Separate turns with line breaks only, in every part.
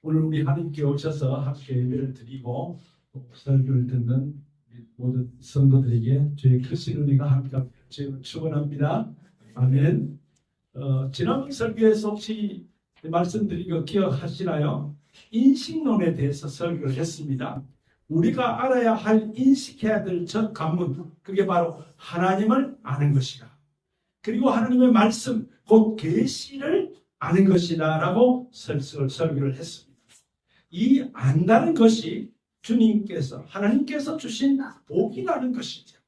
오늘 우리 하나님께 오셔서 함께 예배를 드리고 설교를 듣는 모든 성도들에게 주의 크신 은혜가 함께 주님을 축원합니다. 아멘. 지난 설교에서 혹시 말씀드린 거 기억하시나요? 인식론에 대해서 설교를 했습니다. 우리가 알아야 할, 인식해야 될 첫 관문, 그게 바로 하나님을 아는 것이다. 그리고 하나님의 말씀, 곧 계시를 아는 것이다 라고 설교를 했습니다. 이 안다는 것이 주님께서, 하나님께서 주신 복이라는 것이죠.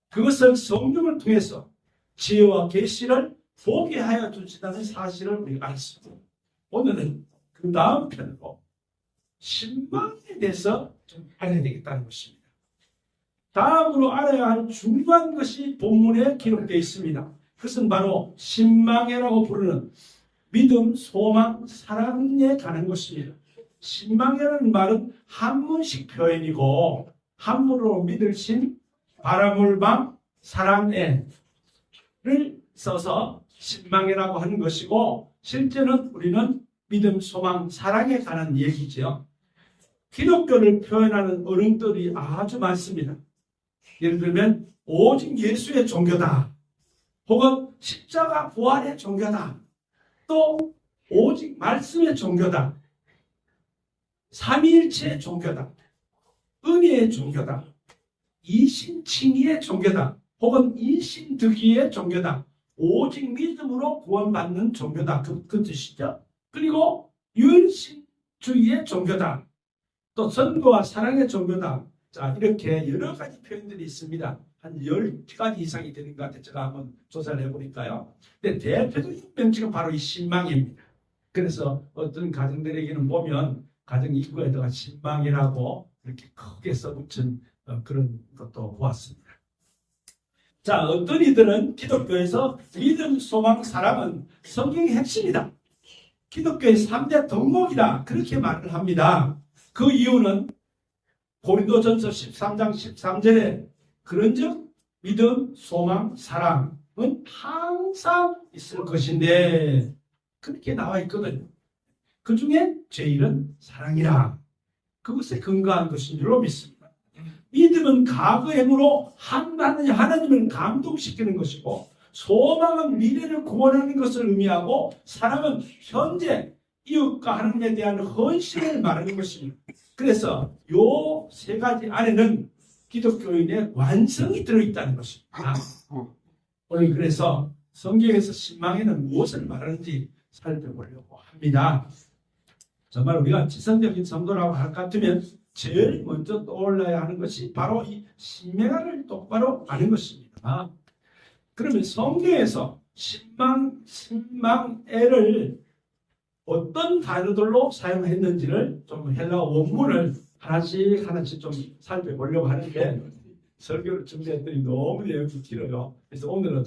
그것을 성령을 통해서 지혜와 계시를 보게 하여 주시다는 사실을 우리가 알았습니다. 오늘은 그 다음 편으로 신망에 대해서 좀 알아야 되겠다는 것입니다. 다음으로 알아야 할 중요한 것이 본문에 기록되어 있습니다. 그것은 바로 신망이라고 부르는 믿음, 소망, 사랑에 관한 것입니다. 신망이라는 말은 한문식 표현이고 한문으로 믿을 신, 바라물방, 사랑에를 써서 신망이라고 하는 것이고 실제는 우리는 믿음, 소망, 사랑에 관한 얘기죠. 기독교를 표현하는 어른들이 아주 많습니다. 예를 들면 오직 예수의 종교다. 혹은 십자가 부활의 종교다. 또 오직 말씀의 종교다. 삼위일체의 종교다. 은혜의 종교다. 이신칭의의 종교다. 혹은 이신득의의 종교다. 오직 믿음으로 구원받는 종교다. 그 뜻이죠. 그리고 유일신주의의 종교다. 또 선거와 사랑의 종교다. 자, 이렇게 여러 가지 표현들이 있습니다. 한 10가지 이상이 되는 것 같아요. 제가 한번 조사를 해보니까요. 근데 대표적인 명칭은 바로 이 신망입니다. 그래서 어떤 가정들에게는 보면 가정 입구에다가 신망이라고 이렇게 크게 써붙인 그런 것도 보았습니다. 자, 어떤 이들은 기독교에서 믿음, 소망, 사랑은 성경의 핵심이다. 기독교의 3대 덕목이다. 그렇게 말을 합니다. 그 이유는 고린도전서 13장 13절에 그런즉 믿음, 소망, 사랑은 항상 있을 것인데 그렇게 나와 있거든요. 그 중에 제일은 사랑이라. 그것에 근거한 것인 줄로 믿습니다. 믿음은 과거의 힘으로 하나님을 감동시키는 것이고 소망은 미래를 구원하는 것을 의미하고 사랑은 현재 이웃과 하나님에 대한 헌신을 말하는 것입니다. 그래서 요 세 가지 안에는 기독교인의 완성이 들어있다는 것입니다. 오늘 그래서 성경에서 신망에는 무엇을 말하는지 살펴보려고 합니다. 정말 우리가 지성적인 성도라고 할 것 같으면 제일 먼저 떠올라야 하는 것이 바로 이 신명을 똑바로 아는 것입니다. 그러면 성경에서 신망에를 어떤 단어들로 사용했는지를 좀 헬라어 원문을 하나씩 좀 살펴보려고 하는데 설교를 준비했더니 너무 내용이 길어요. 그래서 오늘은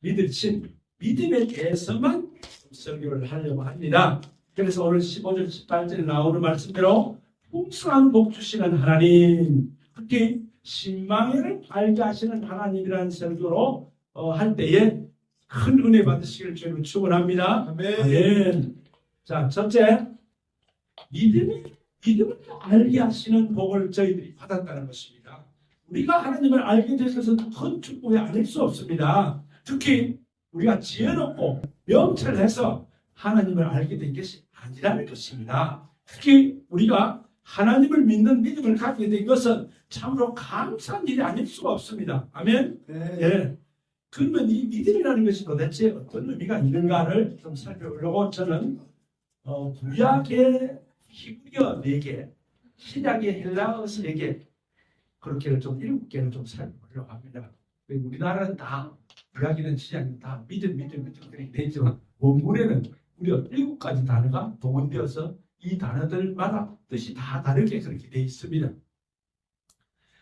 믿을 신, 믿음에 대해서만 설교를 하려고 합니다. 그래서 오늘 15절, 18절에 나오는 말씀대로 풍성한 복 주시는 하나님, 특히 신망을 알게 하시는 하나님이라는 설교로 할 때에 큰 은혜 받으시기를 주님을 축원합니다. 아멘. 자, 첫째, 믿음을 알게 하시는 복을 저희들이 받았다는 것입니다. 우리가 하나님을 알게 되셔서 큰 축복이 아닐 수 없습니다. 특히 우리가 지혜롭고 명철해서 하나님을 알게 된 것이 아니라는 것입니다. 특히 우리가 하나님을 믿는 믿음을 갖게 된 것은 참으로 감사한 일이 아닐 수가 없습니다. 아멘. 네. 예. 그러면 이 믿음이라는 것이 도대체 어떤 의미가 있는가를 좀 살펴보려고 저는 구약의 히브리어 4개, 신약의 헬라어 3개, 그렇게 좀 7개를 좀 살펴보려고 합니다. 우리나라는 다 구약이든 신약이든 다 믿음 그렇게 되어 있지만 원문에는 무려 7가지 단어가 동원되어서 이 단어들마다 뜻이 다 다르게 그렇게 되어 있습니다.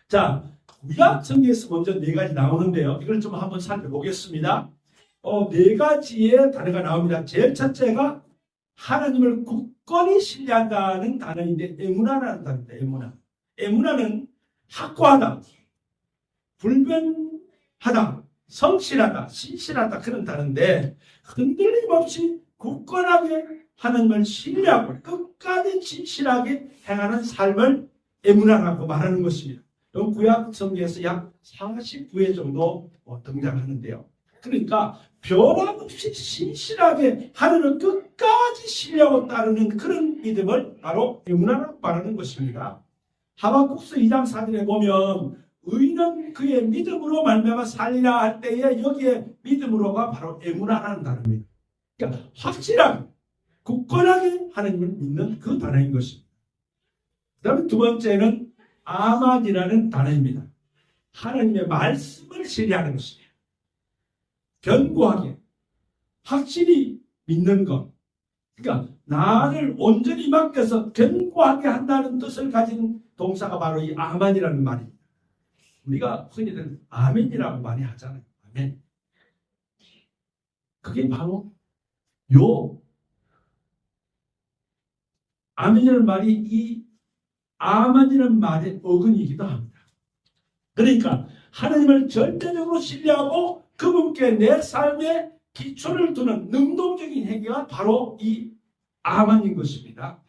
자, 구약 성경에서 먼저 4가지 나오는데요. 이걸 좀 한번 살펴보겠습니다. 4가지의 단어가 나옵니다. 제일 첫째가 하나님을 굳건히 신뢰한다는 단어인데 에무나라는 단어입니다. 에무나. 에무나는 확고하다, 불변하다, 성실하다, 신실하다 그런 단어인데 흔들림 없이 굳건하게 하나님을 신뢰하고 끝까지 진실하게 행하는 삶을 에무나라고 말하는 것입니다. 구약 성경에서 약 49회 정도 등장하는데요. 그러니까 변함없이 신실하게 하나님을 끝까지 신뢰하고 따르는 그런 믿음을 바로 에무나라고 말하는 것입니다. 하박국서 2장 4절에 보면 의인은 그의 믿음으로 말미암아 살리라 할 때에 여기에 믿음으로가 바로 에무나라는 단어입니다. 그러니까 확실하게 굳건하게 하나님을 믿는 그 단어인 것입니다. 그 다음에 두 번째는 아만이라는 단어입니다. 하나님의 말씀을 신뢰하는 것입니다. 견고하게 확실히 믿는 것. 그러니까 나를 온전히 맡겨서 견고하게 한다는 뜻을 가진 동사가 바로 이 아만이라는 말입니다. 우리가 흔히들 아멘이라고 많이 하잖아요. 아멘. 그게 바로 요 아멘이라는 말이 이 아만이라는 말의 어근이기도 합니다. 그러니까 하나님을 절대적으로 신뢰하고 그분께 내 삶의 기초를 두는 능동적인 행위가 바로 이 아만인 것입니다.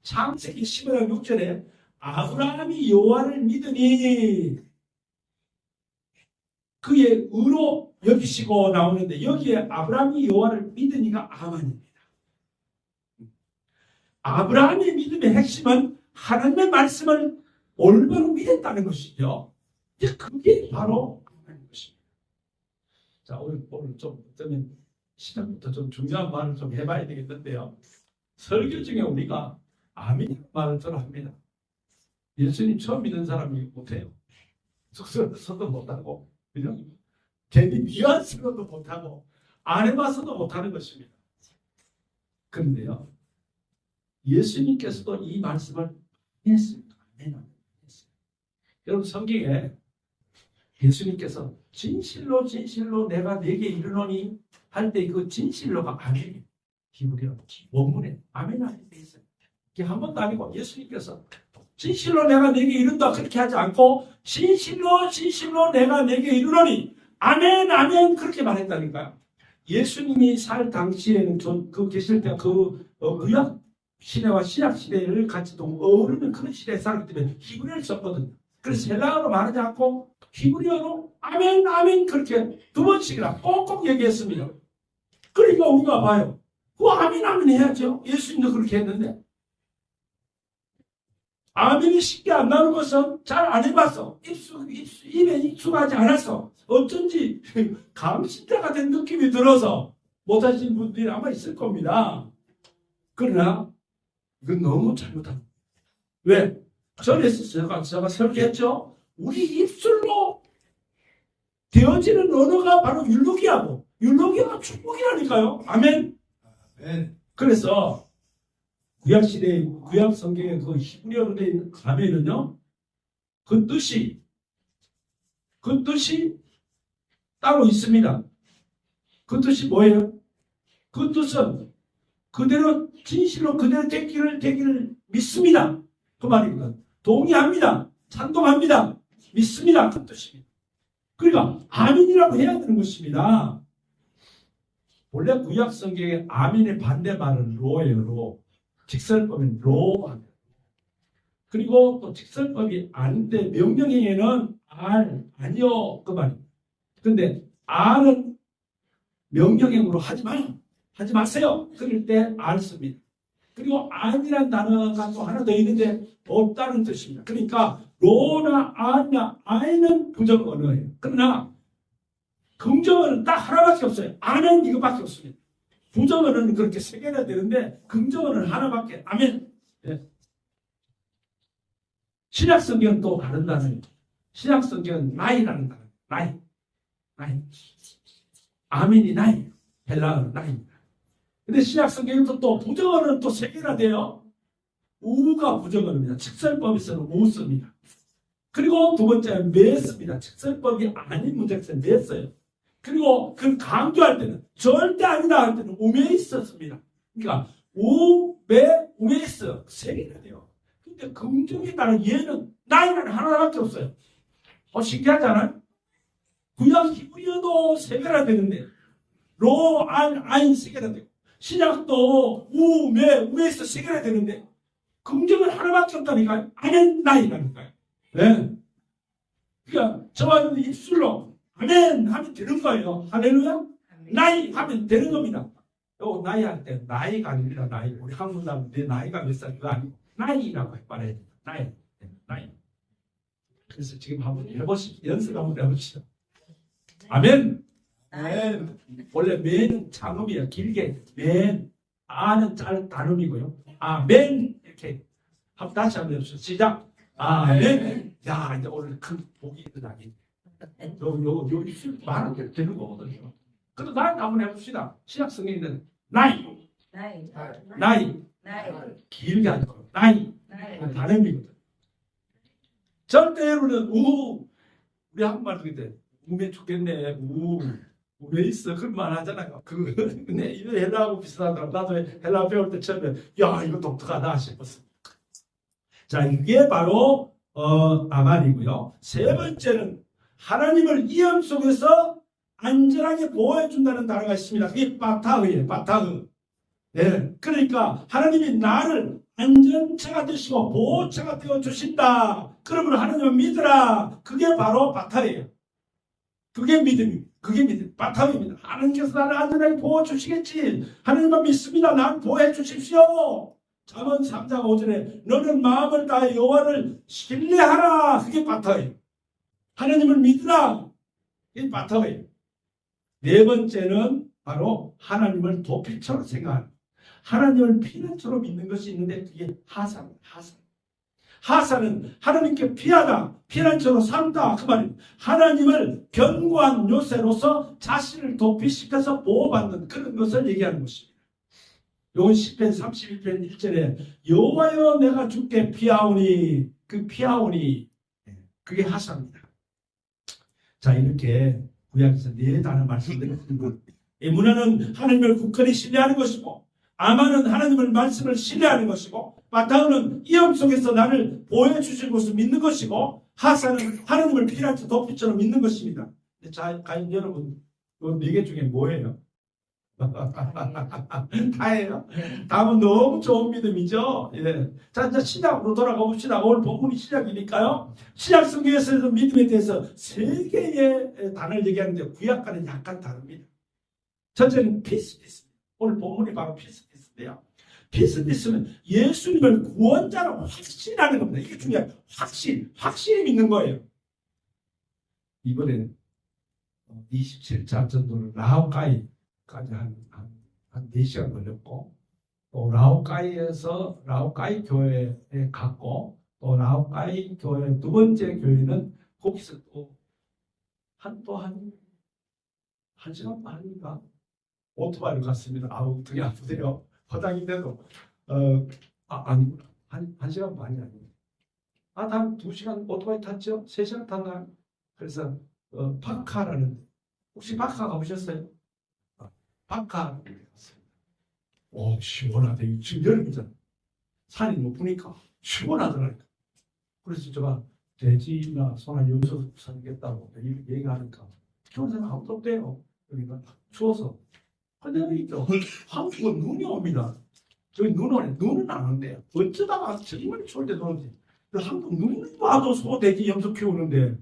창세기 15장 6절에 아브라함이 여호와를 믿으니 그의 의로 여기시고 나오는데 여기에 아브라함이 여호와를 믿으니가 아만입니다. 아브라함의 믿음의 핵심은 하나님의 말씀을 올바로 믿었다는 것이죠. 그게 바로 아만인 것입니다. 자, 오늘 좀 어쩌면 시작부터 좀 중요한 말을 좀 해봐야 되겠는데요. 설교 중에 우리가 아멘이라는 말을 잘 합니다. 예수님 처음 믿는 사람이 못해요. 숙소에서도 못하고, 그죠? 괜히 미완서도 못하고, 안 해봐서도 못하는 것입니다. 그런데요, 예수님께서도 이 말씀을 했습니다. 아멘. 여러분, 성경에 예수님께서 진실로 진실로 내가 네게 이르노니 할 때 그 진실로가 아멘이에요. 히브리어 원문에 아멘 안에 있어요. 이게 한 번도 아니고 예수님께서 진실로 내가 네게 이른다 그렇게 하지 않고 진실로 진실로 내가 네게 이르노니 아멘 아멘 그렇게 말했다니까요. 예수님이 살 당시에는 그 계실 때 구약 시대와 신약 시대를 같이 어우르는 그런 시대에 살기 때문에 히브리어를 썼거든요. 그래서 헬라어로 말하지 않고 히브리어로 아멘 아멘 그렇게 두 번씩이나 꼭꼭 얘기했습니다. 그러니까 우리가 봐요. 그 아멘 아멘 해야죠. 예수님도 그렇게 했는데 아멘이 쉽게 안 나오는 것은 잘 안 해봤어. 입에 익숙하지 않아서 어쩐지 감신자가 된 느낌이 들어서 못하시는 분들이 아마 있을 겁니다. 그러나 이건 너무 잘못한 거예요. 왜? 전에서 제가 설계했죠. 우리 입술로 되어지는 언어가 바로 율로기하고 율로기가 축복이라니까요. 아멘. 아멘. 그래서 구약 시대 구약 성경의 그 히브리어로 된 있는 아멘은요. 그 뜻이 따로 있습니다. 그 뜻이 뭐예요? 그 뜻은 그대로 진실로 그대로 되기를 믿습니다. 그 말이거든. 동의합니다. 찬동합니다. 믿습니다. 그 뜻입니다. 그러니까 아멘이라고 해야 되는 것입니다. 원래 구약 성경의 아멘의 반대말은 로예요. 로. 직설법은 로. 그리고 또 직설법이 아닌데 명령형에는 아니요 그 말입니다. 근데 R은 명령형으로 하지 마세요. 그럴 때 R 씁니다. 그리고 아니란 단어가 또 하나 더 있는데 없다는 뜻입니다. 그러니까 로나 아나 아이는 부정 언어예요. 그러나 긍정 언어는 딱 하나밖에 없어요. 아는 이거밖에 없습니다. 부정 언어는 그렇게 세 개나 되는데 긍정 언어는 하나밖에. 아멘. 네. 신약 성경은 또 다른 단어예요. 신약 성경은 나이라는 단어. 나이. 아멘이 나이예요. 헬라어는 나이입니다. 근데 신약 성경에도 또 부정 언어는 또 세 개나 돼요. 우가 부정 언어입니다. 직설법에서는 우 씁니다. 그리고 두 번째는 매 씁니다. 직설법이 아닌 문장에서는 매 써요. 그리고 그 강조할 때는 절대 아니다 할 때는 우메이스 씁니다. 그러니까 우메이스 세 개나 돼요. 근데 긍정에 따른 얘는 나이는 하나밖에 없어요. 신기하지 않아요? 구약 히브리어도 세 개나 되는데 로, 아인 세 개나 되고 신약도 우에서 새겨야 되는데 긍정은 하나밖에 없다니까요. 아멘 나이라니까요. 네. 그러니까 저와 입술로 아멘 하면 되는 거예요. 할렐루야. 나이 하면 되는 겁니다. 요 나이 할 때 나이가 아닙니다. 나이. 우리 한국 사람 내 나이가 몇 살인가 아니고 나이라고 말해야 돼요. 나이. 그래서 지금 한번 해보시죠. 연습 한번 해보시죠. 아멘. 아멘. 원래 맨은 장음이야. 길게 맨. 아는 단음이고요. 아멘 이렇게 다시 한번 해보시죠. 시작. 아멘. 야 이제 오늘 큰 복이 있다니. 요 입술 말은 되는 거거든요. 그래도 나이 한번 해봅시다. 신약 성경에는 나이. 길게 하는 거. 나이. 단음이거든. 절대로는 우리 한국말 그때 우면 죽겠네. 왜 있어? 그런 말 하잖아요. 근데 이거 헬라하고 비슷하더라고. 나도 헬라 배울 때 처음에 야 이거 독특하다 싶었어. 자 이게 바로 아말이고요. 세 번째는 하나님을 위험 속에서 안전하게 보호해준다는 단어가 있습니다. 그게 바타흐예요. 바타흐. 네. 그러니까 하나님이 나를 안전체가 되시고 보호체가 되어주신다. 그러면 하나님을 믿으라. 그게 바로 바타흐예요. 그게 믿음입니다. 그게 믿음. 바타흐입니다. 하나님께서 나를 안전하게 보호해주시겠지. 하나님만 믿습니다. 나를 보호해주십시오. 잠언 3장 5절에 너는 마음을 다해 여호와를 신뢰하라. 그게 바타흐예요. 하나님을 믿으라. 이게 바타흐예요. 네 번째는 바로 하나님을 도피처럼 생각하는, 하나님을 피난처로 믿는 것이 있는데 그게 하사입니다. 하사는 하나님께 피하다, 피난처로 산다 그 말입니다. 하나님을 견고한 요새로서 자신을 도피시켜서 보호받는 그런 것을 얘기하는 것입니다. 요건 시편 31편 1절에 여호와여 내가 주께 피하오니, 그 피하오니 그게 하사입니다. 자 이렇게 구약에서 네 단어 말씀드렸습니다. 문화는 하나님을 굳건히 신뢰하는 것이고, 아마는 하나님의 말씀을 신뢰하는 것이고, 바타흐는 위험 속에서 나를 보호해 주실 것을 믿는 것이고, 하사는 하나님을 피난처 도피처럼 믿는 것입니다. 자, 과연 여러분 이 네 개 중에 뭐예요? 다예요. 다음은 너무 좋은 믿음이죠. 예. 자, 이제 신약으로 돌아가 봅시다. 오늘 본문이 신약이니까요. 신약 성경에서 믿음에 대해서 세 개의 단어를 얘기하는데 구약과는 약간 다릅니다. 첫째는 피스티스. 오늘 본문이 바로 피스티스인데요. 피스티스는 예수님을 구원자로 확신하는 겁니다. 이게 중요해요. 확실히 믿는 거예요. 이번에는 27차 전도를 라오카이까지 한 4시간 걸렸고, 또 라오카이 교회에 갔고, 또 라오카이 교회 두 번째 교회는 거기서 또 한 시간 반인가 오토바이를 갔습니다. 아우 등이 아프대요. 허당인데도 아니구나. 한 시간 반이 아니에요. 한 2시간 오토바이 탔죠? 3시간 탔나요? 그래서 바카라는, 혹시 바카 가보셨어요? 바카 갔습니다. 오 시원하대. 지금 여름이잖아. 산이 높으니까 시원하더라니까. 그래서 제가 돼지나 소나 여기서 살겠다고 얘기하니까 추운 사람 아무도 없대요. 여기가 추워서. 근데 여기 한국은 눈이 옵니다. 저기 눈은 안 온대요. 어쩌다가 정말 추울 때 오는지. 한국 눈 와도 소, 돼지, 염소 키우는데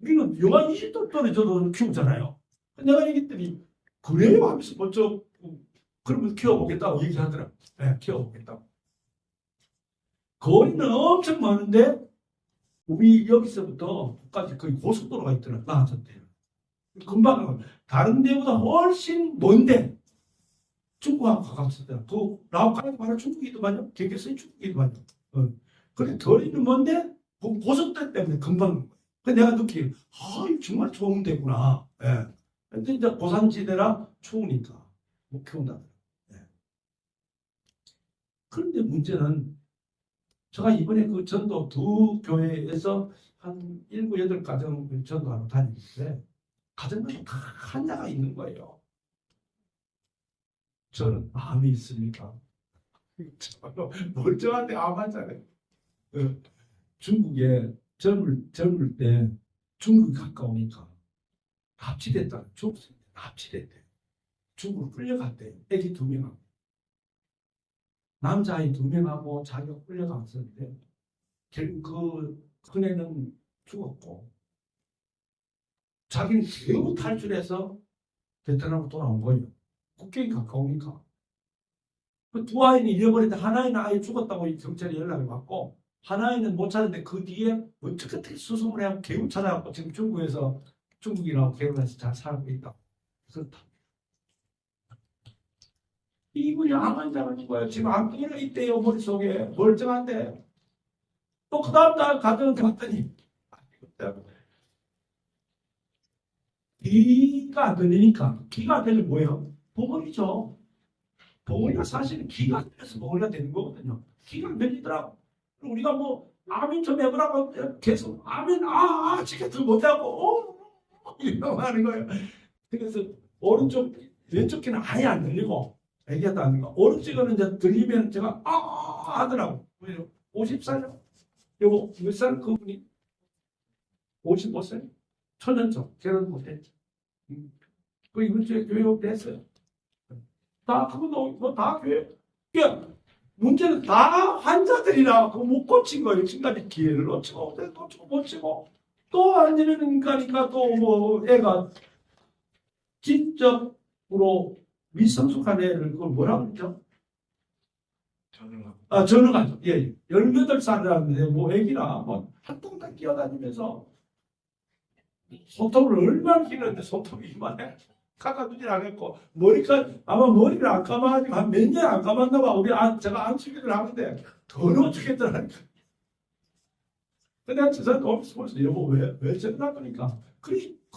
우리는 영하 20도 떨어져도 키우잖아요. 내가 얘기했더니 그래요 하면서 먼저 그러면 키워보겠다고 얘기하더라. 네, 키워보겠다고. 거리는 엄청 많은데 우리 여기서부터 북까지 거의 고속도로가 있더라. 나왔었대요. 금방 다른 데보다 훨씬 먼데 중국하고 가깝습니다. 그 라오카이 바로 중국이더만요. 경계선이 중국이더만요. 그래 거리는 먼데 고속도로 때문에 금방. 그래서 내가 느끼기 정말 좋은 데구나. 예. 근데 이제 고산지대라 추우니까 못 키운다. 예. 그런데 문제는 제가 이번에 그 전도 두 교회에서 한 7, 8가정 전도하러 다니는데 가정마다 다 한자가 있는 거예요. 저는 암이 있습니까? 멀쩡한데 암 환자네. 중국에 젊을 때 중국이 가까우니까 납치됐다. 납치됐대. 중국으로 끌려갔대요. 애기 2명하고. 남자아이 2명하고 자기가 끌려갔었는데, 결국 그 큰애는 죽었고, 자기는 겨우 탈출해서 베트남으로 돌아온 거예요. 국경이 가까우니까. 그 두 아이는 잃어버렸는데, 하나는 아예 죽었다고 경찰에 연락을 받고, 하나는 못 찾았는데, 그 뒤에 어떻게 수습을 해서 겨우 찾아갖고, 지금 중국이라고 결혼해서 잘 살고 있다. 그렇다. 이분이 암환 자라는 거예요. 지금 암기가 있대요, 머릿속에. 멀쩡한데. 또 그 다음날 갔더니, 기가 안 들리니까. 기가 안 들리면 뭐예요? 벙어리죠. 벙어리가 사실은 기가 안 들려서 벙어리가 되는 거거든요. 기가 안 들리더라고. 우리가 뭐, 아멘 좀 해보라고 계속, 아멘, 지켜도 못하고, 이러고 하는 거예요. 그래서 오른쪽, 왼쪽 귀는 아예 안 들리고, 애기도 안 들리고, 오른쪽은 이제 들리면 제가, 하더라고. 왜요? 50살요? 요거, 몇 살 그분이? 55살? 초년적, 결혼 못했죠. 그 이번 주에 교육 했어요. 다, 그분도 뭐다 교육. 그러니까 문제는 다 환자들이라 못 고친 거예요. 지금까지 기회를 놓치고, 못 치고, 또 안 되는 인간이니까 또 뭐 애가 지적으로 미성숙한 애를 그걸 뭐라고 그러죠? 전능하죠. 예, 18살이라는데 뭐 애기라 뭐 한동안 끼어다니면서 손톱을 얼마나 기는데 손톱이 이만해. 깎아두질 않았고, 아마 머리를 안 감아가지고 한 몇 년 안 감았나 봐. 제가 안치기를 하는데, 더러워 죽겠더라니까. 근데 저 사람 오피스 보면서, 여보, 왜 저러나 보니까. 그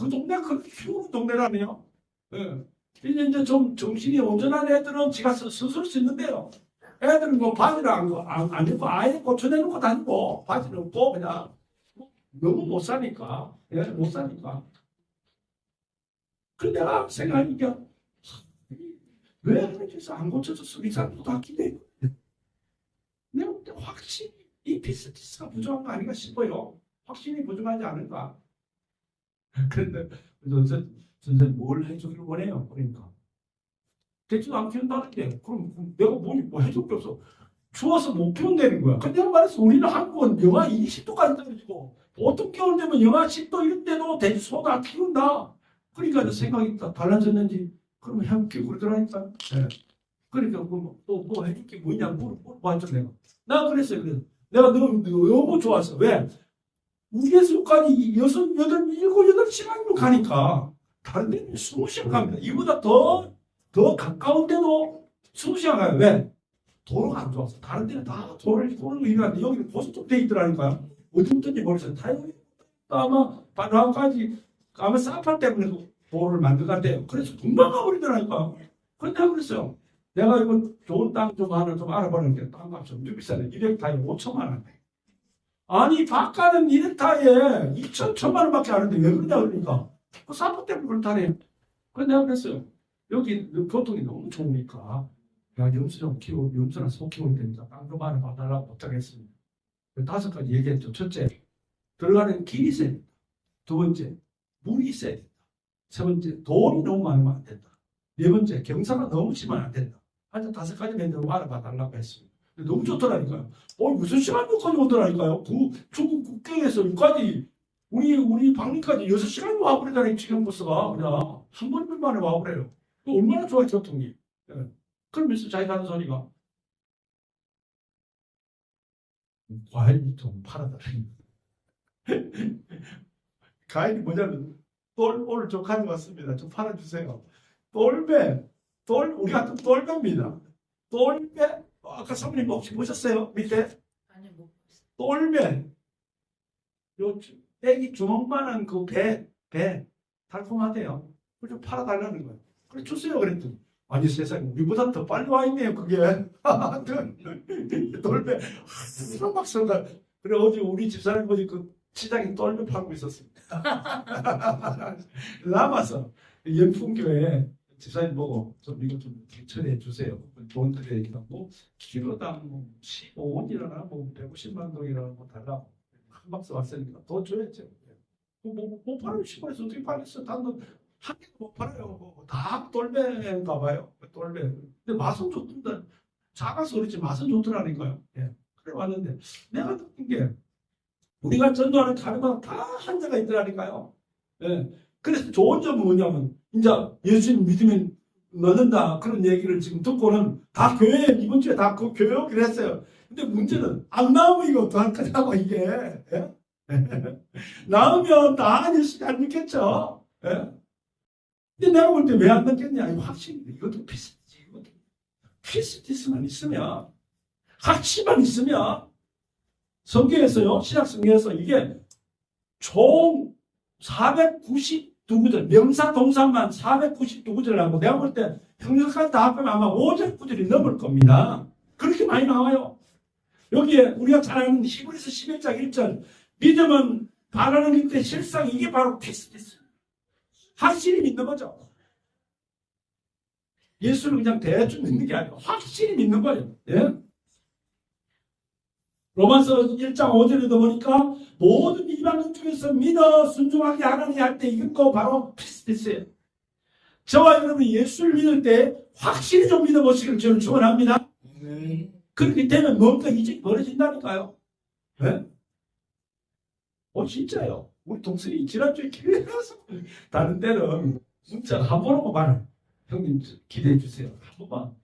동네 그렇게 키우는 동네라네요. 예. 이제 좀 정신이 온전한 애들은 지가 스스로 씻는데요. 애들은 뭐 바지를 안 입고 아예 고쳐내놓고 다니고, 바지를 없고, 그냥 너무 못 사니까. 예, 못 사니까. 그런데 내가 생각하니까 왜 하나님께서 안 고쳐줬으면 이 사람도 다 기대요. 내가 볼 때 확실히 이 피스티스가 부족한 거 아닌가 싶어요. 확실히 부족하지 않을까. 그런데 선생님 뭘 해주기를 원해요. 그러니까 대충 안 키운다는데 그럼 내가 뭐 해줄 게 없어. 추워서 못 키운다는 거야. 근데 말해서 우리는 한국은 영하 20도까지 떨어지고 보통 겨울 되면 영하 10도 이런데도 돼지 소도 안 키운다. 그러니까 생각이 달라졌는지, 그러면 해볼게 그러더라니까. 네. 그러니까 또 해줄 게 뭐냐 물어봤죠 내가. 나 그랬어요. 그래서 내가 너무 좋았어. 왜? 우리에서까지 6, 8, 7, 8시간이면 가니까 다른 데는 20시간 갑니다. 이보다 더 가까운데도 20시간 가요. 왜? 도로가 안 좋아서. 다른 데는 다 도로를 이용하는데 여기는 고속도로 돼 있더라니까요. 어디부터인지 모르겠어요. 다행히 아마 바다까지 아마 사파 때문에 도로를 만들었대요. 그래서 금방 가버리더라니까. 그런데 그랬어요. 내가 이거 좋은 땅 좀 하나 좀 알아보는데 땅값이 엄청 비싸네. 1헥타에 5천만 원. 아니 바깥은 1헥타에 2천만 원밖에 안 하는데 왜 그러냐 그러니까. 그 사파 때문에 그렇다네. 그래서 내가 그랬어요. 여기 교통이 너무 좋으니까 야 염소 좀 염소나 소 키우면 되니까 땅 좀 하나 봐달라고 부탁했습니다. 5가지 얘기했죠. 첫째, 들어가는 길이 있어야 된다. 두 번째, 물이 있어야 된다. 세 번째, 돈이 너무 많으면 안 된다. 네 번째, 경사가 너무 심하면 안 된다. 하여튼 5가지 멘트로 알아봐 달라고 했습니다. 너무 좋더라니까요. 무슨 시간까지 오더라니까요. 중국 국경에서 여기까지, 우리 방문까지 6시간이 와버리다니, 지금 버스가. 그냥 한 번 만에 와버려요. 얼마나 좋아요, 교통이. 예. 그러면서 자기가 하는 소리가, 과일 좀 팔아달라는 과일이 뭐냐면, 오늘 좀 가져왔습니다. 좀 팔아주세요. 우리 같은 똘배입니다. 똘배, 아까 사모님 혹시 보셨어요? 밑에?
아니, 못 봤어.
똘배. 요, 애기 주먹만한 그 배, 달콤하대요. 그걸 좀 팔아달라는 거예요. 그래, 주세요. 그랬더니. 아니, 세상에, 우리보다 더 빨리 와 있네요, 그게. 똘배. 막 쏜다. 그래, 어제 우리 집사람이 어제 그 시장에 똘배 팔고 있었습니다. 남아서 연풍교회 집사님 보고 좀 이거 좀 처리해 주세요. 돈 드려야겠다. 뭐 키로당 뭐 15원이라나 뭐 150만 동이라나 뭐 달라고 한 박스 왔으니까 더 줘야죠. 뭐 팔을 시골에서 어떻게 팔겠어? 단돈 한 개도 못 팔아요. 다 똘배인가 봐요. 똘배. 근데 맛은 좋던데. 작아서 그렇지 맛은 좋더라니까요. 예. 그래 왔는데 내가 느낀 게 우리가 전도하는 가르마다 다 한자가 있더라니까요. 예. 그래서 좋은 점은 뭐냐면 이제 예수님 믿으면 넣는다 그런 얘기를 지금 듣고는 다 교회에 이번 주에 다 그 교육을 했어요. 근데 문제는 안 나오면 이거 어떡할 거냐고 이게. 예? 나오면 다 예수님 안 믿겠죠. 예? 근데 내가 볼 때 왜 안 넣겠냐? 이거 확신 이것도 비슷하지. 이것도 피스티스만 있으면 확신만 있으면 성경에서요, 신약 성경에서 이게 총 492구절, 명사 동사만 492구절 나오고, 내가 볼 때 형용사까지 다 합하면 아마 5절 구절이 넘을 겁니다. 그렇게 많이 나와요. 여기에 우리가 잘 아는 히브리서 11장 1절, 믿음은 바라는 믿음의 실상, 이게 바로 피스티스. 확실히 믿는 거죠. 예수를 그냥 대충 믿는 게 아니고 확실히 믿는 거예요. 예? 로마서 1장 5절에도 보니까 모든 이방인 중에서 믿어 순종하게 하라니 할 때 이것도 바로 피스티스예요. 저와 여러분이 예수를 믿을 때 확실히 좀 믿어보시기를 저는 축원합니다. 그렇게 되면 뭔가 이제 벌어진다니까요. 네? 진짜요. 우리 동생이 지난주에 교회 가서 다른 때는 문자가 한 번 오고 말아요. 형님 기대해 주세요. 한 번만.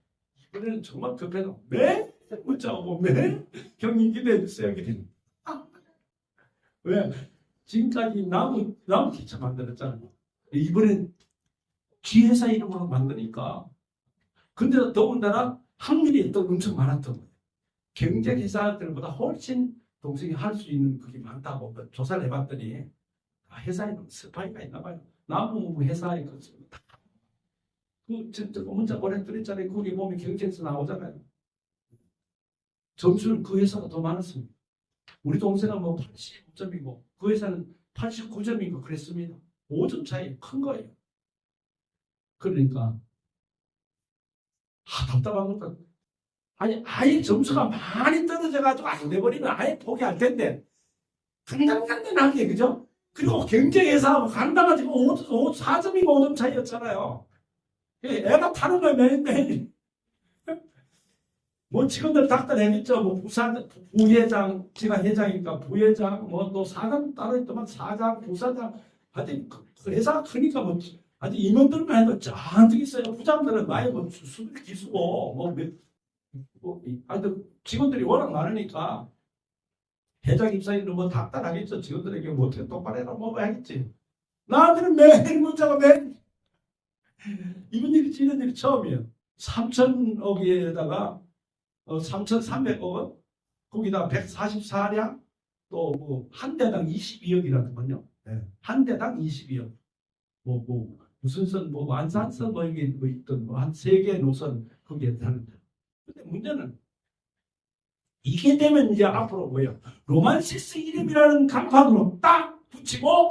이번에는 정말 급해서 매일 문자 오고 매일 형님 기대해 주세요. 기대해. 왜? 지금까지 나무 기차 만들었잖아요. 이번엔 지회사 이름으로 만드니까. 근데 더군다나 확률이 또 엄청 많았던 거예요. 경쟁회사들보다 훨씬 동생이 할 수 있는 그게 많다고 조사를 해봤더니 회사에는 스파이가 있나 봐요. 나무 회사에 진짜 문자 보냈더랬잖아요. 거기 보면 경쟁에서 나오잖아요. 점수는 그 회사가 더 많았습니다. 우리 동생은 뭐 85점이고 그 회사는 89점이고 그랬습니다. 5점 차이 큰 거예요. 그러니까 답답한 것도 아예 점수가 많이 떨어져가지고 안 돼버리면 아예 포기할 텐데 간단하게 그죠? 그리고 경쟁회사하고 간단하지고 4점이고 5점 차이였잖아요. 애가 타는 거예요 매일매일. 뭐 직원들 닥달해냈죠. 뭐 부회장, 제가 회장이니까 부회장, 뭐 또 사장 따로 있더만 사장, 부사장. 하여튼 그 회사가 크니까 뭐 하여튼 임원들만 해도 잔뜩 있어요. 부장들은 많이 뭐 수술 기수고 하여튼 직원들이 워낙 많으니까 회장 입사에는 뭐 닥달하겠죠. 직원들에게 뭐 어떻게 똑바로 해라 뭐 해야겠지. 나한테는 매일 문자가 매일 이번 일이 이런 일이 처음이에요. 3천억에다가 3,300억 원, 거기다 144량, 또 뭐 한 대당 22억이라더만요. 네. 한 대당 22억. 무슨 선, 완산선 이게 있던 한 3개 노선 거기에 하는데. 근데 문제는 이게 되면 이제 앞으로 뭐예요? 로만시스 이름이라는 간판으로 딱 붙이고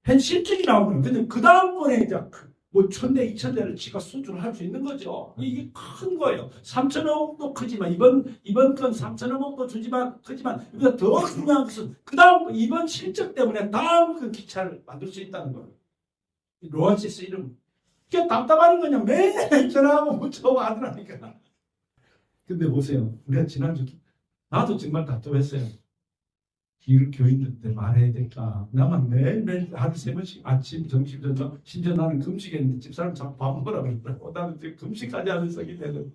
한 실적이 나오는 거예요. 근데 그 다음번에 이제 뭐 1,000대, 2,000대를 지가 수주를 할 수 있는 거죠. 이게 큰 거예요. 3,000억도 크지만, 이번 건 3,000억도 크지만, 이보다 더 중요한 것은, 그 다음, 이번 실적 때문에 다음 그 기차를 만들 수 있다는 거예요. 로안시스 이름. 그게 답답한 거냐. 매일 전화하고 문자하고 하더라니까. 근데 보세요. 우리가 지난주, 나도 정말 답답했어요. 이 교인들한테 말해야 될까? 나만 매일매일 하루 3번씩 아침, 점심, 저녁, 심지어 나는 금식했는데 집사람 자꾸 밥 먹으라고 그러더라고. 나는 금식까지 하면서 기대는.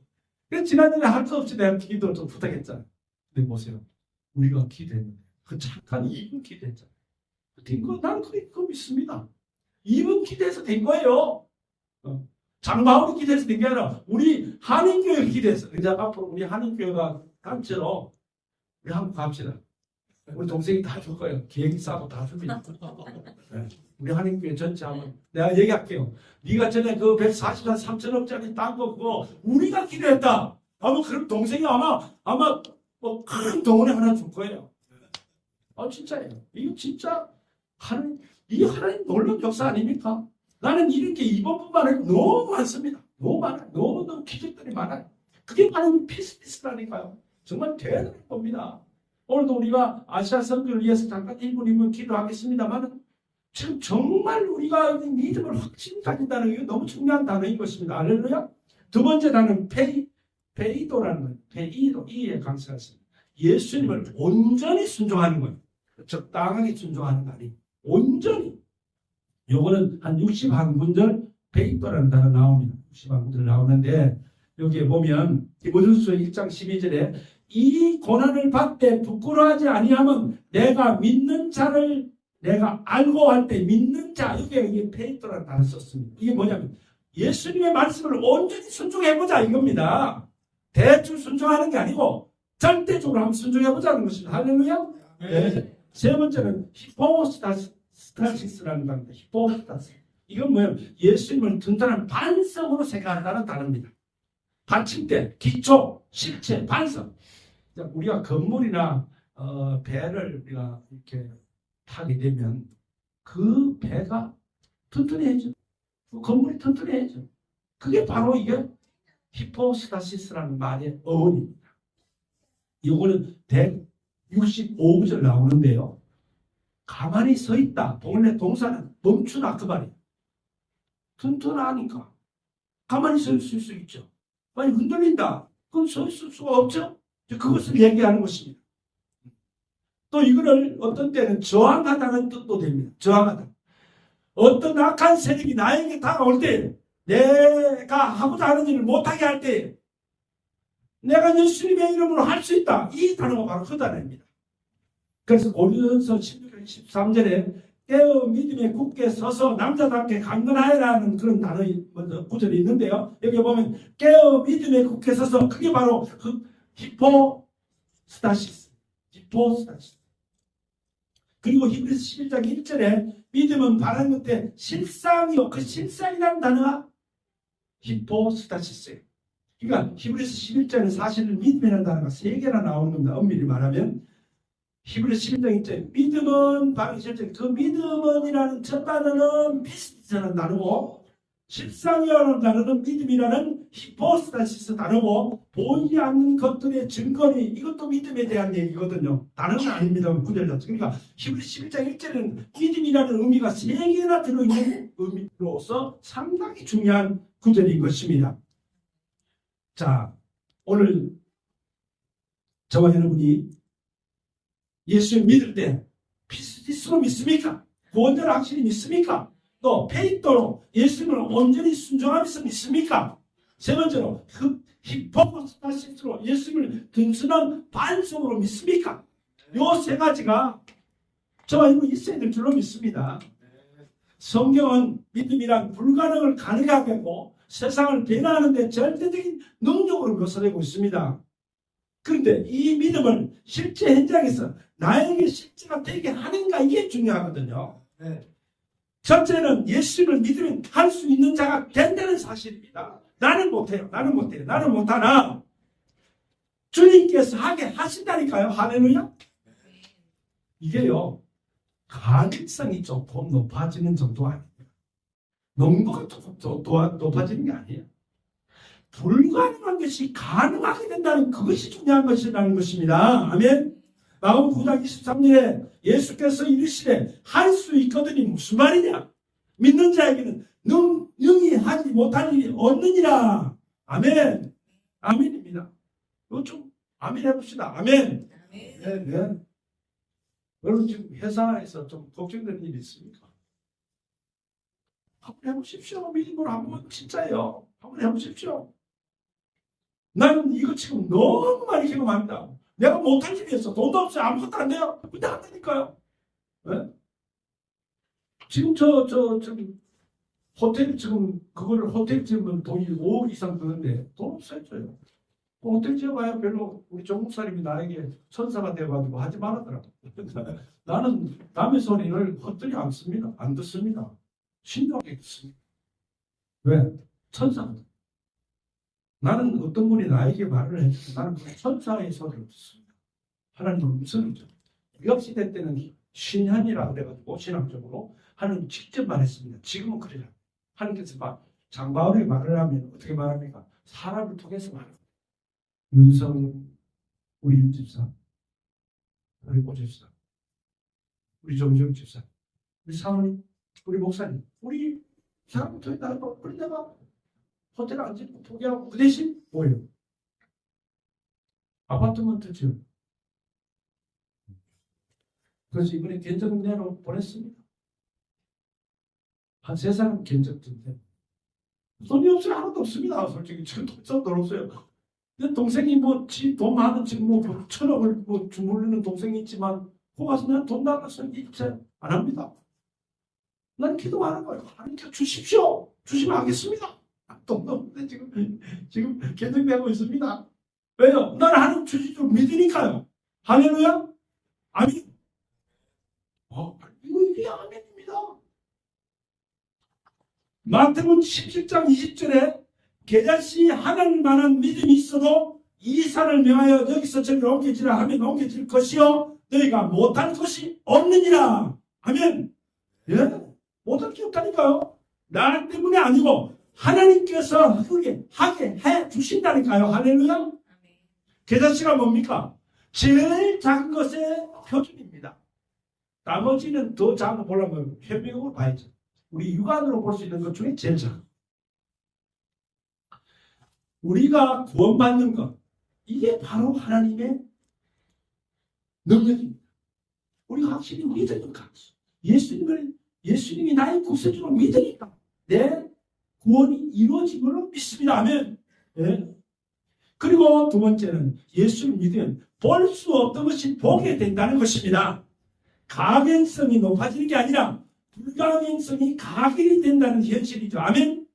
그래서 지난주에 할 수 없이 내가 기도를 좀 부탁했잖아. 근데 보세요. 우리가 기도했는데 그 잠깐 2분 기도했잖아. 된 거, 나는 그거 믿습니다. 2분 기도해서 된 거예요. 장바울이 기도해서 된 게 아니라 우리 한인교회가 기도해서. 이제 앞으로 우리 한인교회가 단체로 우리 한국 갑시다. 우리 동생이 다 줄 거예요. 비행기 싸고 다 줍니다. 네. 우리 한인교회 전체 하면 내가 얘기할게요. 네가 전에 그 144, 3천억짜리 딴 거 그거 우리가 기도했다. 아마 그럼 동생이 아마 뭐 큰 동원에 하나 줄 거예요. 진짜예요. 이거 진짜 이게 하나님 놀라운 역사 아닙니까? 나는 이런 게 이번뿐만 아니라 너무 많습니다. 너무 많아요. 너무 기적들이 많아요. 그게 바로 피스라니까요. 정말 대단한 겁니다. 오늘도 우리가 아시아 선교를 위해서 잠깐 1분 2분 기도하겠습니다만 지금 정말 우리가 믿음을 확신 가진다는 게 너무 중요한 단어인 것입니다. 할렐루야. 두 번째 단어는 페이도라는 거예요. 페이도, 이에 강세하습니다. 예수님을 온전히 순종하는 거예요. 적당하게 순종하는 거 아니에요. 온전히. 요거는 한 60한군절 페이도라는 단어 나옵니다. 60한군절 나오는데 여기에 보면 디모데후서 1장 12절에 이 고난을 받되 부끄러워하지 아니하면 내가 믿는 자를 내가 알고 할 때 믿는 자, 여기에 페이토라는 단어를 썼습니다. 이게 뭐냐면 예수님의 말씀을 온전히 순종해보자 이겁니다. 대충 순종하는 게 아니고 절대적으로 한번 순종해보자는 것입니다. 할렐루야. 네. 세 번째는 히포스타시스라는 단어입니다. 히포스타시. 이건 뭐예요? 예수님을 든든한 반석으로 생각한다는 단어입니다. 받침대, 기초, 실체, 반석. 우리가 건물이나 배를 우리가 이렇게 타게 되면 그 배가 튼튼해져. 그 건물이 튼튼해져. 그게 바로 이게 히포스타시스라는 말의 어원입니다. 이거는 165구절 나오는데요. 가만히 서 있다. 원래 동사는 멈추다 그 말이에요. 튼튼하니까 가만히 서 있을 수 있죠. 많이 흔들린다. 그럼 서 있을 수가 없죠. 그것을 얘기하는 것입니다. 또 이거를 어떤 때는 저항하다는 뜻도 됩니다. 저항하다. 어떤 악한 세력이 나에게 다가올 때, 내가 하고자 하는 일을 못하게 할 때, 내가 예수님의 이름으로 할 수 있다. 이 단어가 바로 그 단어입니다. 그래서 고린도전서 16장 13절에 깨어 믿음에 굳게 서서 남자답게 강건하여라는 그런 단어 구절이 있는데요. 여기 보면 깨어 믿음에 굳게 서서 그게 바로 그 히포스타시스. 그리고 히브리서 11장 1절에 믿음은 바라는 것에 실상이요. 그 실상이라는 단어가 히포스타시스예요. 그러니까 히브리서 11장에 사실은 믿음이라는 단어가 3개나 나오는 겁니다. 엄밀히 말하면 히브리서 11장 1절 믿음은 바로 실제 그 믿음은이라는 첫 단어는 피스라는 단어고 실상이라는 단어는 믿음이라는 히포스타시스 단어고 보이지 않는 것들의 증거니 이것도 믿음에 대한 얘기거든요. 단어는 아닙니다. 구절 자체. 그러니까 히브리서 11장 1절에는 믿음이라는 의미가 3개나 들어있는 의미로서 상당히 중요한 구절인 것입니다. 자, 오늘 저와 여러분이 예수를 믿을 때 피스티스로 믿습니까? 구원자를 확실히 믿습니까? 또 페이토로 예수님을 온전히 순종하면서 믿습니까? 세 번째로 히포스타시스로 예수님을 든든한 반석으로 믿습니까? 요 세 가지가 저와 여러분 있어야 될 줄로 믿습니다. 성경은 믿음이란 불가능을 가능하게 하고 세상을 변화하는 데 절대적인 능력으로 묘사되고 있습니다. 그런데 이 믿음을 실제 현장에서 나에게 실제가 되게 하는가 이게 중요하거든요. 첫째는 예수를 믿으면 할 수 있는 자가 된다는 사실입니다. 나는 못해요. 나는 못하나 주님께서 하게 하신다니까요. 할렐루야. 이게요 가능성이 조금 높아지는 정도가 아닙니다. 농도가 조금 높아지는 게 아니에요. 불가능한 것이 가능하게 된다는 그것이 중요한 것이라는 것입니다. 아멘. 마가복음 9장 23절에 예수께서 이르시되 할 수 있거든이 무슨 말이냐? 믿는 자에게는 능히 하지 못할 일이 없느니라. 아멘. 아멘입니다. 이거 좀 아멘 해봅시다. 아멘. 네. 여러분 지금 회사에서 좀 걱정되는 일이 있습니까? 한번 해보십시오. 믿음으로 한번 진짜예요. 한번 해보십시오. 나는 이거 지금 너무 많이 경험합니다. 내가 못할 일이 있어. 돈도 없어요. 아무것도 안 돼요. 근데 안 되니까요. 네? 지금 지금 호텔 지금 그거를 호텔 지으면 돈이 5억 이상 드는데 돈 없어요. 저요. 호텔 지어봐야 별로 우리 종목사님이 나에게 천사가 되어가지고 하지 말았더라고. 나는 남의 소리를 헛되이 안 씁니다. 안 듣습니다. 신중하게 듣습니다. 왜? 천사거든. 나는 어떤 분이 나에게 말을 해주고 나는 천사의 소리를 듣습니다. 하나님 음성을 듣습니다. 유학시대 때는 신현이라고 그래가지고 신학적으로 하나님 직접 말했습니다. 지금은 그래요. 하나님께서 장바울에게 말을 하면 어떻게 말합니까? 사람을 통해서 말합니다. 윤성, 우리 윤 집사, 우리 고 집사, 우리 정정 집사 우리 사모님, 우리 목사님, 우리 사람부터 나고 그런 데가 호텔 앉고 포기하고 그 대신 뭐예요? 아파트먼트 지금. 그래서 이번에 견적내로 보냈습니다. 한 3사람 견적인데 돈이 없으면 하나도 없습니다. 솔직히 지금 돈 없어요. 내 동생이 뭐 돈 많은 지금 뭐 1,000억을 뭐 주물르는 동생이 있지만 그 가서 난 돈 나가서 일체 안 합니다. 난 기도 안 하는 거예요. 하나님께 주십시오. 주시면 하겠습니다. 돈 없는데 지금 견적되고 있습니다. 왜요? 나는 하나님 주실 줄 믿으니까요. 할렐루야? 아멘. 이게 아멘입니다. 마태복음 17장 20절에 겨자씨 하나님만한 믿음이 있어도 이 산을 명하여 여기서 저기로 옮겨지라 하면 옮겨질 것이요 너희가 못할 것이 없느니라. 아멘. 예? 못할 게 없다니까요. 나 때문에 아니고 하나님께서 하게 해 주신다니까요. 할렐루야. 겨자씨가 뭡니까? 제일 작은 것의 표준입니다. 나머지는 더 작은 거 보려면 현미경으로 봐야죠. 우리 육안으로 볼 수 있는 것 중에 제일 작은. 우리가 구원받는 것, 이게 바로 하나님의 능력입니다. 우리가 확실히 믿으니까, 예수님이 나의 구세주로 믿으니까 내 구원이 이루어짐을 믿습니다. 아멘. 네. 그리고 두 번째는 예수를 믿으면 볼 수 없던 것이 보게 된다는 것입니다. 가변성이 높아지는 게 아니라 불가변성이 가결이 된다는 현실이죠. 아멘.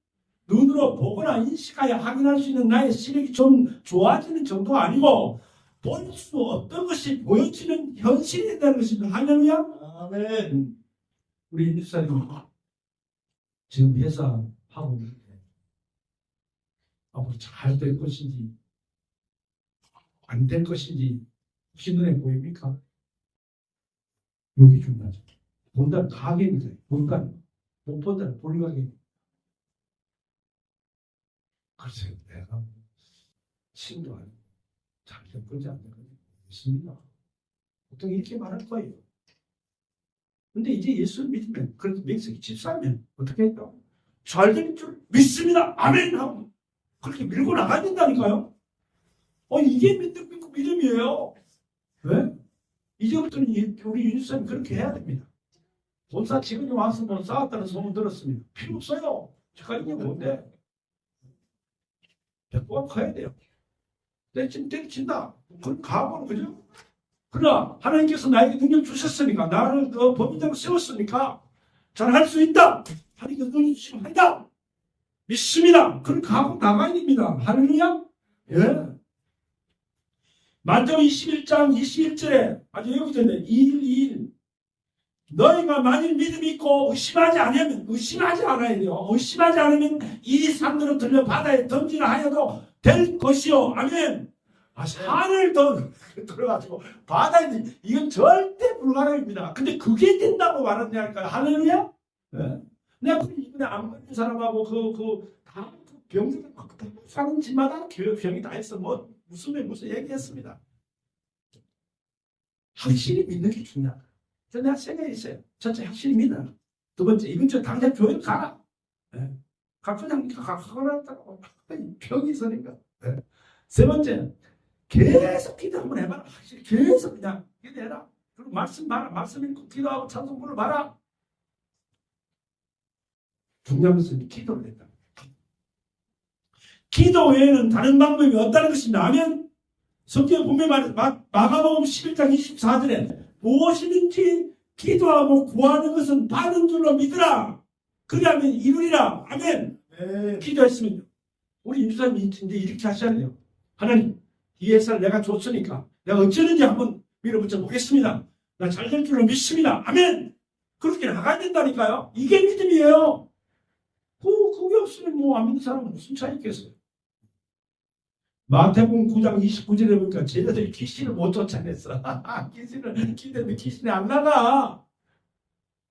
눈으로 보거나 인식하여 확인할 수 있는 나의 시력이 좀 좋아지는 정도가 아니고 볼 수 없던 것이 보여지는 현실이 된다는 것입니다. 할렐루야. 아멘. 우리 인사님 지금 회사하고 있는데 앞으로 잘 될 것인지 안 될 것인지 혹시 눈에 보입니까? 여기 중요하죠. 본다는 가격이죠. 본다는 못 본다는 불가격. 글쎄요, 내가 신도 아니고 잘 될 건지 안 될 건지 모르겠습니다. 보통 이렇게 말할 거예요. 근데 이제 예수를 믿으면, 그래도 명색이 집사면 어떻게 했죠? 잘 될 줄 믿습니다. 아멘! 하고 그렇게 밀고 나가야 된다니까요. 이게 믿음이에요. 왜? 이제부터는 우리 윤수님 그렇게 해야 됩니다. 본사 직원이 와서 뭐 싸웠다는 소문 들었습니다. 필요 없어요. 제가 이게 뭔데? 백보가 커야 돼요. 때려친다. 그건 각오는 그죠? 그러나 하나님께서 나에게 능력 주셨으니까 나를 더 범인자로 세웠으니까 잘할 수 있다. 하나님께서 능력 주시면 한다. 믿습니다. 그런 각오 나가야 됩니다. 할렐루야. 예. 마태복음 21장 21절에 아주 여기전에 2:1 너희가 만일 믿음이 있고 의심하지 않으면 의심하지 않아야 돼요. 의심하지 않으면 이 산으로 들려 바다에 던지라 하여도 될 것이요. 아멘. 산을 들어가지고 바다에 이건 절대 불가능입니다. 근데 그게 된다고 말하냐니까요. 할렐루야. 네. 내가 이번에 안 걸린 사람하고 다 병들 사는 집마다 병이 다 있어. 무슨 얘기했습니다. 확실히 믿는 게 중요하다. 그래서 내가 생각이 있어요. 첫째, 확실히 믿어라. 두 번째, 이번 주에 당장 교회 가라. 네. 그냥 가라다고 병이 있으니까. 네. 세 번째, 계속 기도 한번 해봐라. 확실히 계속 그냥 기도해라. 그리고 말씀 봐라. 말씀 읽고 기도하고 찬송 불러봐라. 중요한 것은 기도를 했다. 기도 외에는 다른 방법이 없다는 것입니다. 아멘. 성경 분명히 말해서 마가복음 11장 24절에 무엇이든지 기도하고 구하는 것은 받은 줄로 믿으라. 그리하면 이루리라. 아멘. 네. 기도했으면 우리 임수사님이 이제 이렇게 하셔야 돼요. 하나님, 이 회사를 내가 줬으니까 내가 어쩌는지 한번 밀어붙여 보겠습니다. 나 잘 될 줄로 믿습니다. 아멘. 그렇게 나가야 된다니까요. 이게 믿음이에요. 그게 없으면 안 믿는 사람은 무슨 차이 있겠어요. 마태복음 9장 29절에 보니까 제자들이 귀신을 못 쫓아냈어. 귀신을 기대는데 귀신이 안 나가.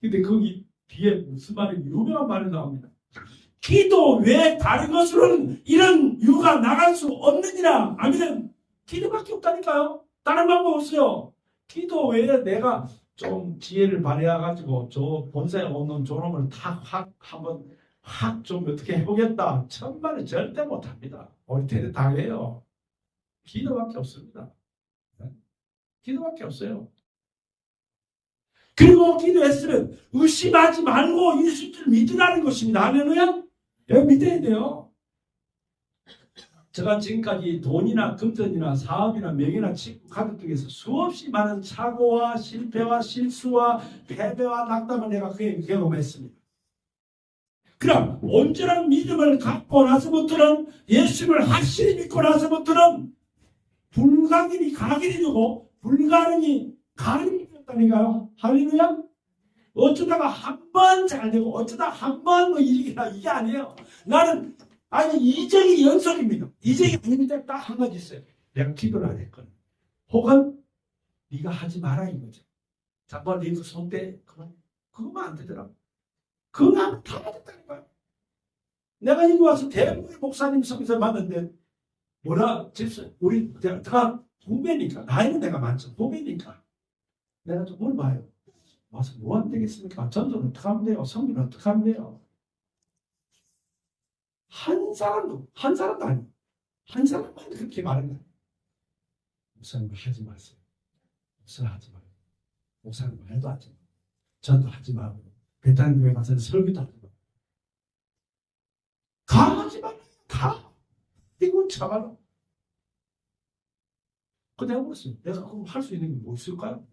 근데 거기 뒤에 무슨 말이 유명한 말이 나옵니다. 기도 외에 다른 것으로는 이런 유가 나갈 수 없느니라. 아멘. 기도밖에 없다니까요. 다른 방법 없어요. 기도 외에 내가 좀 지혜를 발휘해가지고 저 본사에 오는 저놈을 한번 확 좀 어떻게 해보겠다. 천만에 절대 못합니다. 우리 대대 당해요. 기도밖에 없습니다. 기도밖에 없어요. 그리고 기도했으면 의심하지 말고 있을 줄 믿으라는 것입니다. 할렐루야? 여기 믿어야 돼요. 제가 지금까지 돈이나 금전이나 사업이나 명예나 직구 가족 등에서 수없이 많은 사고와 실패와 실수와 패배와 낙담을 내가 경험했습니다. 그럼 온전한 믿음을 갖고 나서부터는 예수를 확실히 믿고 나서부터는 불가능이 가능이 되고 불가능이 가능이 되었다니까요. 할렐루야? 어쩌다가 한 번 잘 되고 어쩌다 한 번 뭐 이게 아니에요. 나는 아니 이적이 연속입니다. 이적이 아닙니다. 딱 한 가지 있어요. 내가 기도를 안 했거든. 혹은 네가 하지 마라 이거죠. 잠깐 네가 손대 그거만 안 되더라고. 그거 다 됐다니까요. 내가 여기 와서 대부분의 목사님 속에서 만났는데 뭐라 집사 우리 다 후배니까 나이는 내가 많죠. 후배니까 내가 좀 뭘 봐요. 와서 뭐 하면 되겠습니까? 전도는 어떻게 하면 돼요? 성경은 어떻게 하면 돼요? 한 사람도 아니고 한 사람만 그렇게 말하는 거예요. 목사님 하지 마세요. 목사 하지 말고 목사님 말도 하지 말고 전도 하지 말고 베트남 교회 가서 설교도 하지 말고 가지 말고 다 이건 참아라. 그 내가 물었어요. 내가 그럼 할 수 있는 게 뭐 있을까요?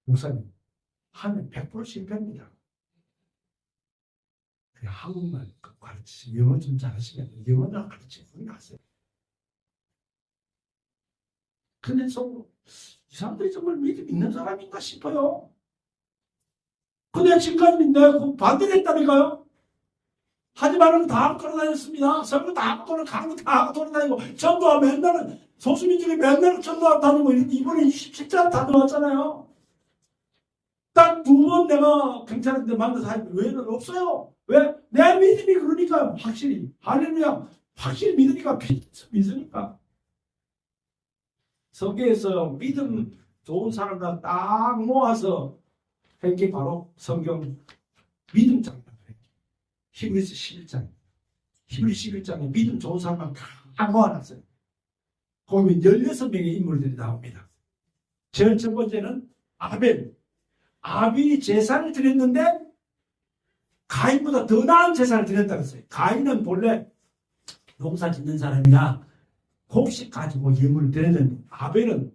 목사님 하면 100% 실패입니다. 그냥 한국말 가르치시면 영어 좀 잘하시면 영어나 가르치고 나세요. 근데 속으로 이 사람들이 정말 믿음 있는 사람인가 싶어요. 근데 지금까지 내가 반대를 했다니까요. 하지 말라고 다 하고 돌아다녔습니다. 설교 다 하고 강의 다 하고 돌아다니고 전도와 맨날 소수민족이 맨날 전도하고 다니고 이번에 27자 다 들어왔잖아요. 딱 두 번 내가 경찰한테 만나서 할 외에는 없어요. 왜? 내 믿음이 그러니까 확실히 할렐루야 확실히 믿으니까 믿으니까 성경에서 믿음 좋은 사람들 딱 모아서 한 게 바로 성경 믿음장이라고 해요. 히브리서 11장 히브리서 11장에 믿음 좋은 사람만 다 모아놨어요. 거기 16명의 인물들이 나옵니다. 제일 첫 번째는 아벨이 제사를 드렸는데 가인보다 더 나은 제사를 드렸다고 했어요. 가인은 본래 농사 짓는 사람이라 곡식 가지고 예물을 드렸는데 아벨은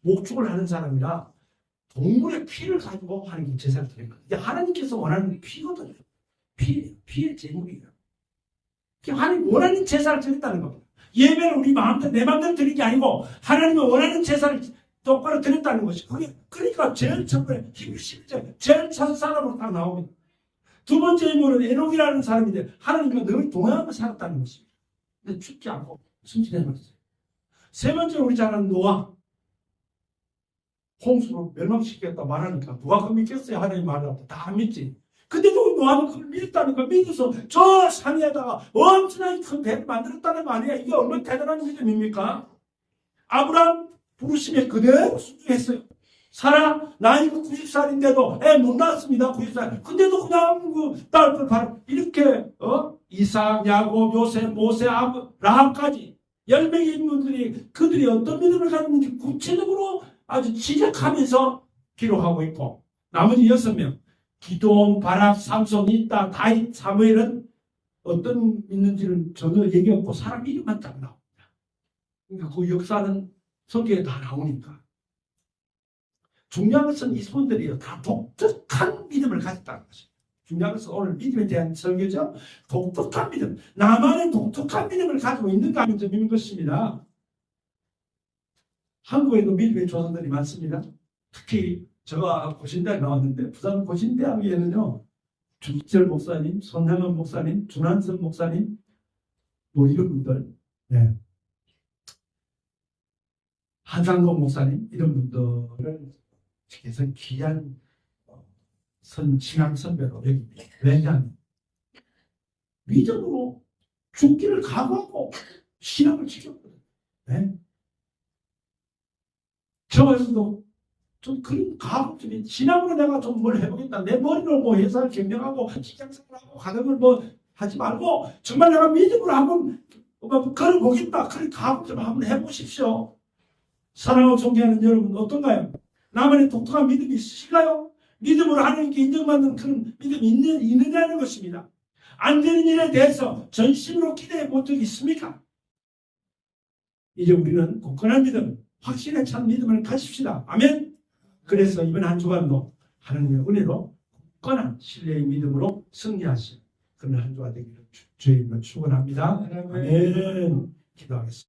목축을 하는 사람이라 동물의 피를 가지고 하는 게 제사를 드린 거예요. 하나님께서 원하는 피거든요. 피의 제물이에요. 하나님 원하는 제사를 드렸다는 겁니다. 예배를 우리 마음대로 내 마음대로 드린 게 아니고 하나님이 원하는 제사를 똑바로 드렸다는 것이 그러니까 제일 첫번에 힘이 실제 제일 첫 사람으로 딱 나옵니다. 두 번째 인물은 에녹이라는 사람인데 하나님과 늘 동행하며 살았다는 것입니다. 근데 죽지 않고 승진해버렸어요. 세 번째 우리 잘 아는 노아. 홍수로 멸망시키겠다 말하니까 누가 그 믿겠어요? 하나님 말을 다 안 믿지. 근데도 노아는 그걸 믿었다는 거 믿어서 저 산에다가 엄청나게 큰 배를 만들었다는 거 아니에요? 이게 얼마나 대단한 믿음입니까? 아브라함 부르심에 그대로 순종했어요. 사라 나이가 90살인데도 애 못 낳았습니다. 90살. 근데도 그냥 그 딸들 바로 이렇게 이삭, 야곱, 요셉, 모세, 라합까지 10명의 인물들이 그들이 어떤 믿음을 가졌는지 구체적으로 아주 지적하면서 기록하고 있고 나머지 6명 기도온, 바락, 삼손, 있다, 다윗, 사무엘은 어떤 믿는지를 전혀 얘기 없고 사람 이름만 딱 나옵니다. 그러니까 그 역사는 성경에 다 나오니까 중요한 것은 이 손들이 다 독특한 믿음을 가졌다는 것입니다. 중요한 것은 오늘 믿음에 대한 설교죠. 독특한 믿음. 나만의 독특한 믿음을 가지고 있는가 하면 좀 있는 것입니다. 한국에도 믿음의 조상들이 많습니다. 특히 제가 고신대에 나왔는데 부산 고신대학에는요. 주기철 목사님, 손향원 목사님, 준한선 목사님 뭐 이런 분들 네. 한상건 목사님 이런 분들을 그래서 귀한 신앙 선배로 여깁니다. 왜냐하면 믿음으로 죽기를 각오하고 신앙을 지켰거든요. 네? 저 여러분도 좀 그런 각오 좀, 신앙으로 내가 좀 뭘 해보겠다. 내 머리로 뭐 회사를 경영하고 직장생활하고 가정을 뭐 하지 말고 정말 내가 믿음으로 한번 걸어보겠다. 그런 각오 좀 한번 해보십시오. 사랑하고 존경하는 여러분 어떤가요? 나만의 독특한 믿음이 있으신가요? 믿음으로 하나님께 인정받는 그런 믿음이 있느냐는 것입니다. 안 되는 일에 대해서 전심으로 기대해 본 적이 있습니까? 이제 우리는 굳건한 믿음, 확신에 찬 믿음을 가집시다. 아멘. 그래서 이번 한 주간도 하나님의 은혜로 굳건한 신뢰의 믿음으로 승리하신 그런 한 주가 되기를 주의 이름으로 축원합니다. 아멘. 기도하겠습니다.